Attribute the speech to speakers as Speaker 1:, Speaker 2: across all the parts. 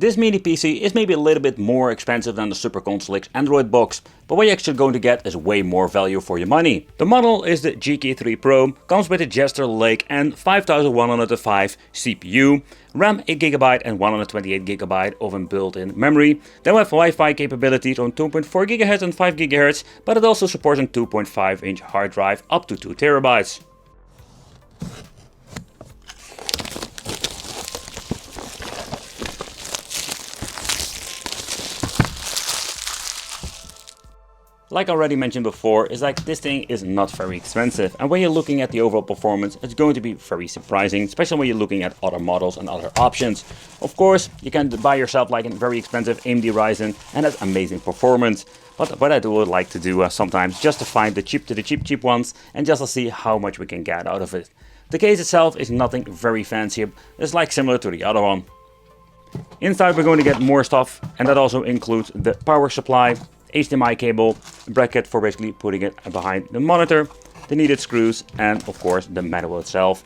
Speaker 1: This mini PC is maybe a little bit more expensive than the Super Console X Android box, but what you're actually going to get is way more value for your money. The model is the GK3 Pro, comes with a Jester Lake and 5105 CPU, RAM 8GB and 128GB of a built-in memory. Then we have Wi-Fi capabilities on 2.4 GHz and 5 GHz, but it also supports a 2.5-inch hard drive up to 2 TB. Like I already mentioned before, is like this thing is not very expensive, and when you're looking at the overall performance, it's going to be very surprising, especially when you're looking at other models and other options. Of course, you can buy yourself like a very expensive AMD Ryzen and has amazing performance. But what I would like to do sometimes, just to find the cheap ones and just to see how much we can get out of it. The case itself is nothing very fancy, it's like similar to the other one. Inside we're going to get more stuff, and that also includes the power supply, HDMI cable, bracket for basically putting it behind the monitor, the needed screws, and of course the manual itself.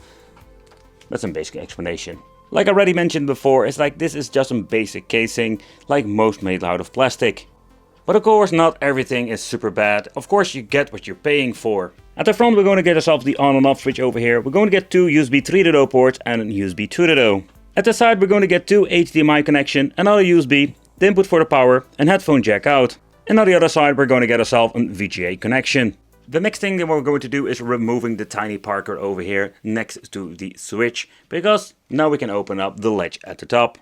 Speaker 1: That's some basic explanation. Like I already mentioned before, it's like this is just some basic casing, like most made out of plastic. But of course not everything is super bad. Of course you get what you're paying for. At the front we're going to get ourselves the on and off switch over here. We're going to get two USB 3.0 ports and a USB 2.0. At the side we're going to get two HDMI connection, another USB, the input for the power, and headphone jack out. And on the other side we're going to get ourselves a VGA connection. The next thing that we're going to do is removing the tiny Parker over here next to the switch, because now we can open up the latch at the top.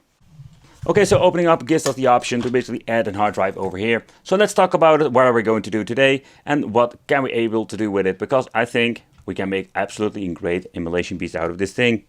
Speaker 1: Okay, so opening up gives us the option to basically add a hard drive over here. So let's talk about it, what are we going to do today and what can we able to do with it, because I think we can make absolutely great emulation beast out of this thing.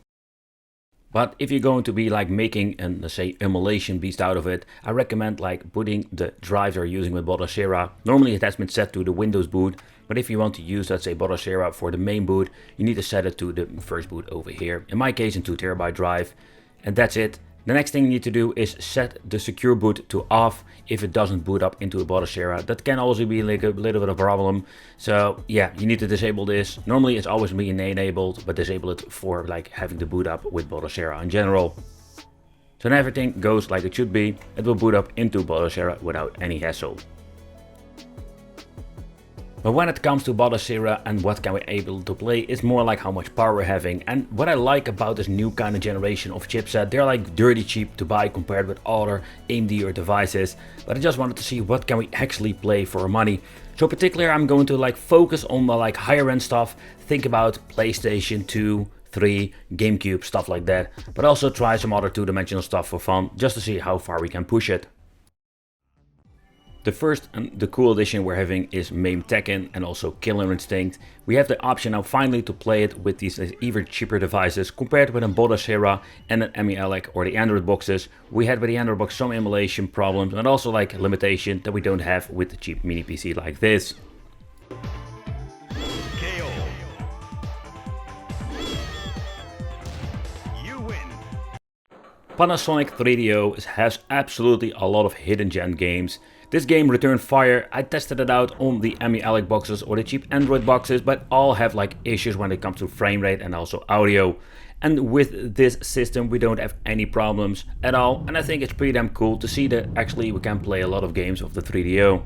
Speaker 1: But if you're going to be like making an, let's say, emulation beast out of it, I recommend like putting the drives you're using with Batocera. Normally it has been set to the Windows boot, but if you want to use, let's say, Batocera for the main boot, you need to set it to the first boot over here. In my case, a 2 TB drive, and that's it. The next thing you need to do is set the secure boot to off if it doesn't boot up into a Batocera. That can also be like a little bit of a problem. So yeah, you need to disable this. Normally it's always being enabled, but disable it for like having to boot up with Batocera in general. So when everything goes like it should be, it will boot up into Batocera without any hassle. But when it comes to Batocera and what can we able to play, it's more like how much power we're having. And what I like about this new kind of generation of chipset, they're like dirty cheap to buy compared with other AMD or devices. But I just wanted to see what can we actually play for our money. So particularly I'm going to like focus on the like higher end stuff. Think about PlayStation 2, 3, GameCube, stuff like that. But also try some other two-dimensional stuff for fun, just to see how far we can push it. The first and the cool addition we're having is MAME Tekken and also Killer Instinct. We have the option now finally to play it with these even cheaper devices compared with a Batocera and an Emulation or the Android boxes. We had with the Android box some emulation problems and also like limitation that we don't have with the cheap mini PC like this. Panasonic 3DO has absolutely a lot of hidden gem games. This game, Return Fire, I tested it out on the Emulation boxes or the cheap Android boxes, but all have like issues when it comes to frame rate and also audio. And with this system we don't have any problems at all, and I think it's pretty damn cool to see that actually we can play a lot of games of the 3DO.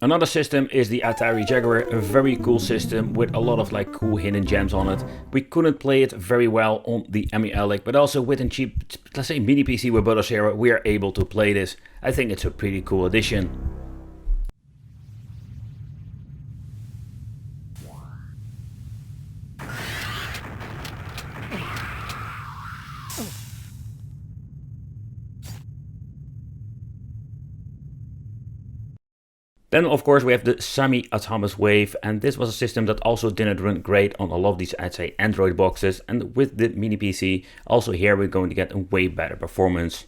Speaker 1: Another system is the Atari Jaguar, a very cool system with a lot of like cool hidden gems on it. We couldn't play it very well on the Emulation, but also with a cheap, let's say, mini PC with Batocera, we are able to play this. I think it's a pretty cool addition. Then of course we have the semi-autonomous wave, and this was a system that also didn't run great on a lot of these, I'd say, Android boxes, and with the mini PC also here we're going to get a way better performance.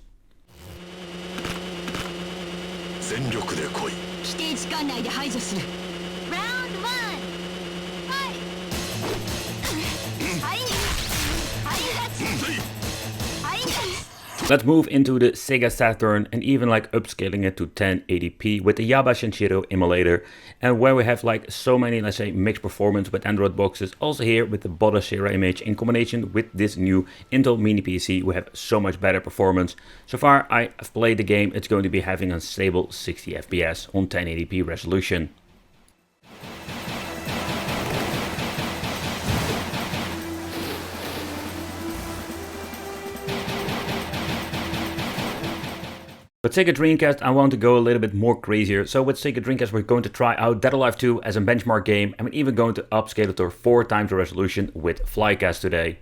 Speaker 1: Let's move into the Sega Saturn and even like upscaling it to 1080p with the Yaba emulator, and where we have like so many, let's say, mixed performance with Android boxes. Also here with the Batocera image in combination with this new Intel Mini PC, we have so much better performance. So far I have played the game, it's going to be having a stable 60 FPS on 1080p resolution. With Sega Dreamcast, I want to go a little bit more crazier. So with Sega Dreamcast, we're going to try out Dead or Alive 2 as a benchmark game, and we're even going to upscale it to 4 times the resolution with Flycast today.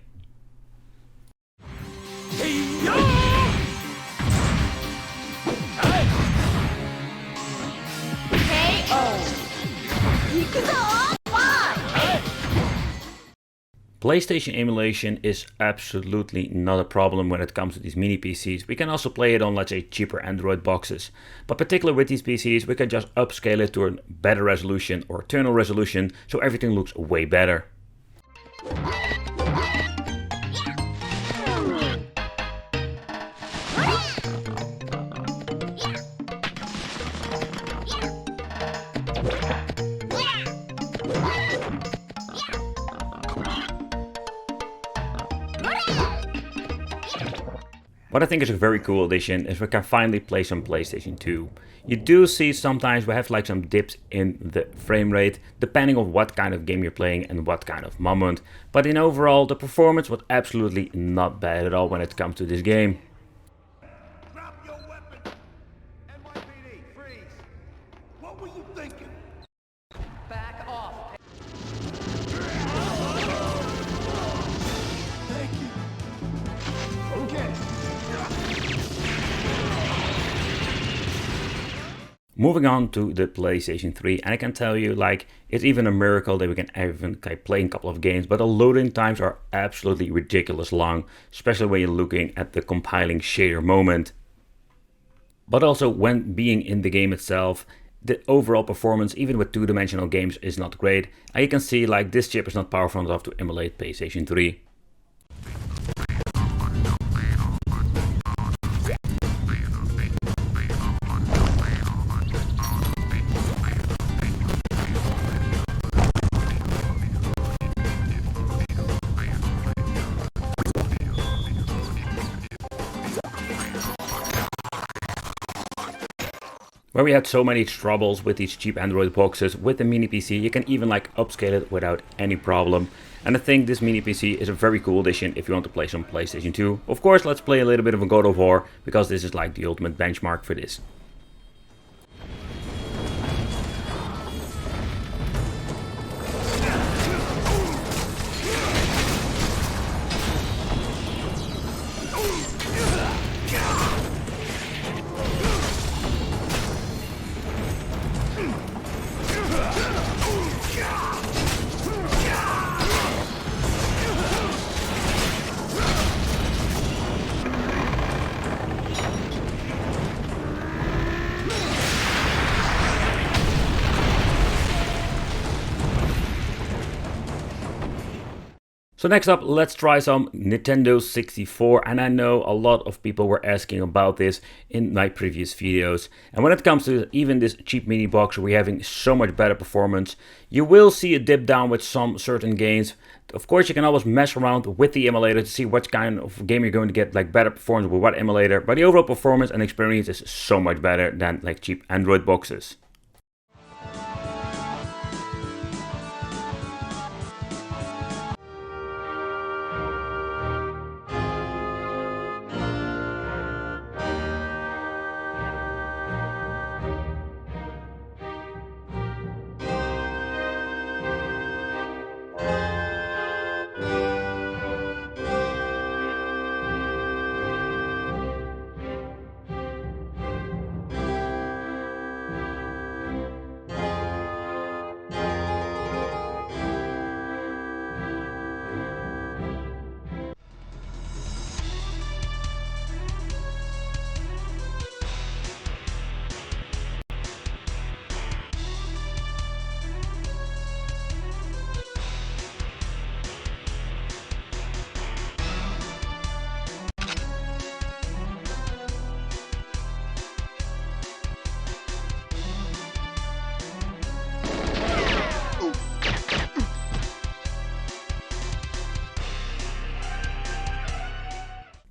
Speaker 1: PlayStation emulation is absolutely not a problem when it comes to these mini PCs. We can also play it on, let's say, cheaper Android boxes. But particularly with these PCs, we can just upscale it to a better resolution or eternal resolution, so everything looks way better. What I think is a very cool addition is we can finally play some PlayStation 2. You do see sometimes we have like some dips in the frame rate, depending on what kind of game you're playing and what kind of moment. But in overall, the performance was absolutely not bad at all when it comes to this game.
Speaker 2: Drop your weapon! NYPD, freeze! What were you thinking? Back off! Thank you. Okay.
Speaker 1: Moving on to the PlayStation 3, and I can tell you, like, it's even a miracle that we can even play a couple of games, but the loading times are absolutely ridiculous long, especially when you're looking at the compiling shader moment. But also when being in the game itself, the overall performance, even with two-dimensional games, is not great. And you can see, like, this chip is not powerful enough to emulate PlayStation 3. Where we had so many troubles with these cheap Android boxes, with the mini PC you can even like upscale it without any problem. And I think this mini PC is a very cool addition if you want to play some PlayStation 2. Of course, let's play a little bit of a God of War, because this is like the ultimate benchmark for this. So next up, let's try some Nintendo 64, and I know a lot of people were asking about this in my previous videos. And when it comes to even this cheap mini box, we're having so much better performance. You will see a dip down with some certain games. Of course, you can always mess around with the emulator to see what kind of game you're going to get like better performance with what emulator, but the overall performance and experience is so much better than like cheap Android boxes.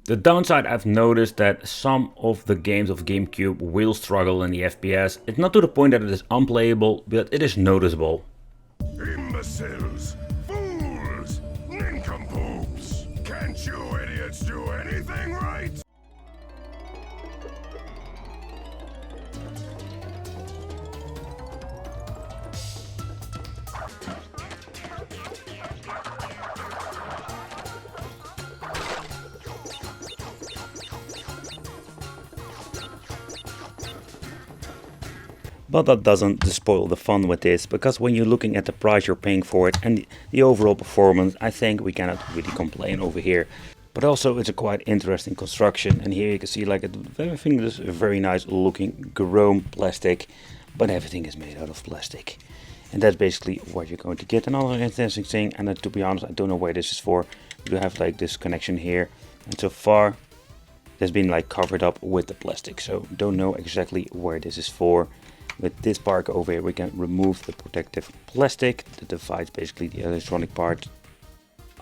Speaker 1: The downside, I've noticed that some of the games of GameCube will struggle in the FPS. It's not to the point that it is unplayable, but it is noticeable.
Speaker 2: Imbeciles! Fools! Nincompoops! Can't you idiots do anything right?
Speaker 1: But that doesn't spoil the fun with this, because when you're looking at the price you're paying for it and the overall performance, I think we cannot really complain over here. But also it's a quite interesting construction, and here you can see like everything is a very nice looking chrome plastic, but everything is made out of plastic. And that's basically what you're going to get. Another interesting thing, and to be honest I don't know where this is for, you have like this connection here, and so far it's been like covered up with the plastic, so don't know exactly where this is for. With this part over here we can remove the protective plastic that divides basically the electronic part.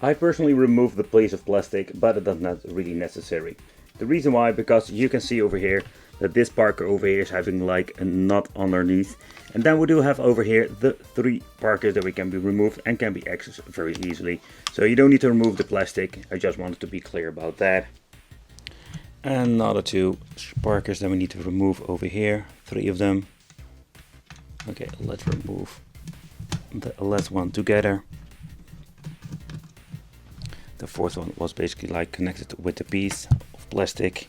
Speaker 1: I personally remove the piece of plastic, but it's not really necessary. The reason why, because you can see over here that this part over here is having like a nut underneath. And then we do have over here the 3 parkers that we can be removed and can be accessed very easily. So you don't need to remove the plastic, I just wanted to be clear about that. And another 2 parkers that we need to remove over here, 3 of them. Okay, let's remove the last one together. The 4th one was basically like connected with the piece of plastic.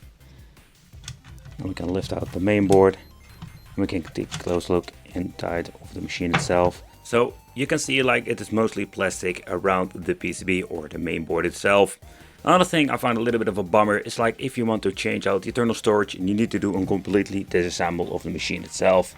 Speaker 1: And we can lift out the main board and we can take a close look inside of the machine itself. So you can see like it is mostly plastic around the PCB or the main board itself. Another thing I find a little bit of a bummer is like if you want to change out the internal storage, you need to do a completely disassemble of the machine itself.